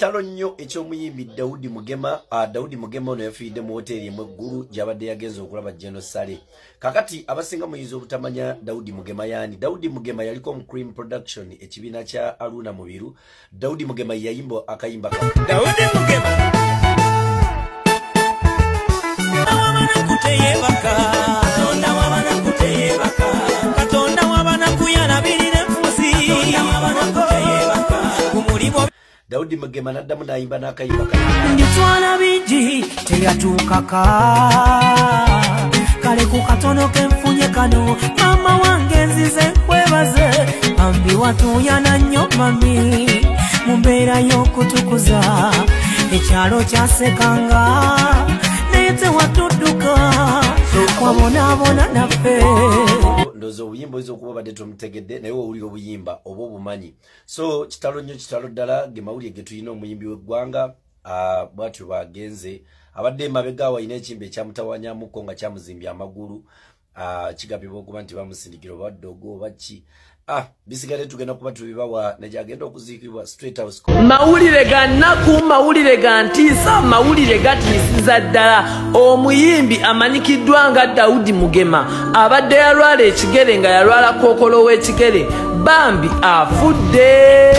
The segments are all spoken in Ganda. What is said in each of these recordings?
Kitalo nnyo eky'omuyimbi Daudi Mugema. Daudi Mugema ono yafiidde mu hoteli emu eggulu gy'abadde yagenze okulaba General Sale. Kakati abasinga muyinza obutamanya Daudi Mugema yani. Daudi Mugema yaliko mu Cream Production ekibiina kya Aruna Mubiru. Daudi Mugema yayimba akayimba Daudi Mugema Katonda wabana kuteyebaka Katonda wabana kuyanabirira enfusi Daudi Mugema naddamu n'ayimba n'akayimba nditwala bingi teyatukaka kale ku katono kenfunye kano mama wange nzize nkwebaze ambi watuyana nnyo mami mu mbeera y'okutukuza ekyalo kyasekanga naye tewatudduka wabonabona naffe ndozo obuyimba oyinza okuba badde tomutegedde naye owulira obuyimba oba obumanyi. So kitalo nnyo kitalo ddala ge mawulire ge tulina omuyimbi w'eggwanga bwatyo bagenze abadde emabega walina ekimbe ekyamutawanyamuko nga kyamuzimbya amagulu kigambibwa okuba nti bamusindikira oba ddogo oba ki bisigale tugenda kuba tubibawa nejagenda okuziikibwa Straight House. mawulire ga nnaku mawulire ga ntiisa mawulire gatiisiza ddala. Omuyimbi amanyikiddwa nga Daudi Mugema abadde yalwala ekigere nga yalwala kookolo w'ekigere bambi afudde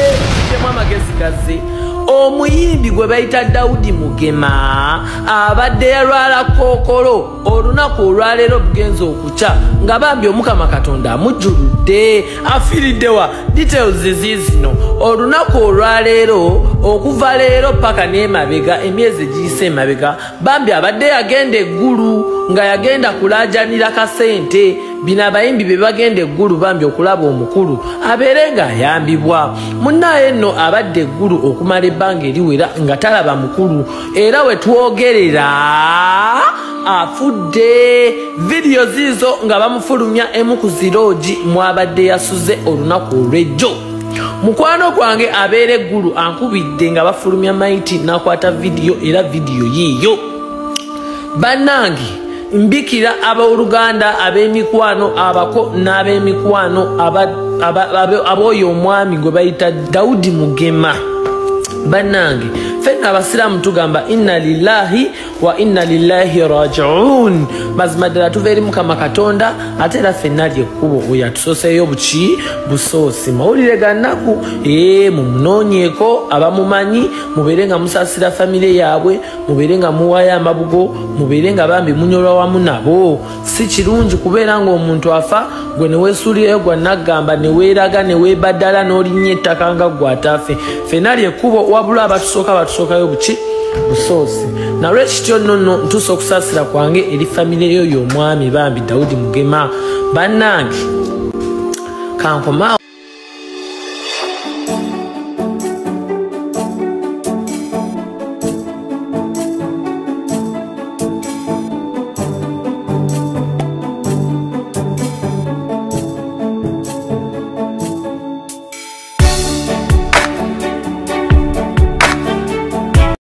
temu amagezi gazze. Omuyimbi gwe bayita Daudi Mugema abadde yalwala kookolo olunaku olwaleero bugenza okukya nga bambi Omukama Katonda amujjuludde afiiriddewa details zizino. Olunaku olwaleero okuva leero paka n'emabega emyezi egiyise emabega bambi abadde yagenda eggulu nga yagenda kulaajanira kasente bino abayimbi be bagenda eggulu bambi okulaba omukulu abeere ng'ayambibwa. Munnaye nno abadde eggulu okumala ebbanga eriwera nga talaba mukulu era we twogerera afudde. Video zizo nga bamufulumya emu ku ziroogi mwabadde yasuze olunaku olw'ejjo. Mukwano gwange abeera eggulu ankubidde nga bafulumya maiti nakwata video era video yiyo. Bannange mbikira abooluganda ab'emikwano abako n'ab'emikwano ab'oyo omwami gwe bayita Daudi Mugema. Bannange fenna abasiraamu tugamba inna lillahi wa inna lillahi raji'un. Mazima ddala tuva eri Mukama Katonda ate era fenna lyekkubo oyo atusoseeyo buki busoosi. Mawulire ga nnaku mumunoonyeeko abamumanyi mubeere nga musaasira famire yaabwe mubeere nga muwaayo amabugo mubeere nga bambi munyolwa wamu nabo. Si kirungi kubeera ng'omuntu afa gwe ne weesuulirayo gwa naggamba ne weeraga ne weebaddala n'olinnya ettaka nga gwe ataafe. Fenna lyekkubo wabula abatusooka batusookayo buki busoosi. Nalwekityo nno ntuusa okusaasira kwange eri famire yo y'omwami bambi Daudi Mugema. Bannange kankomawo.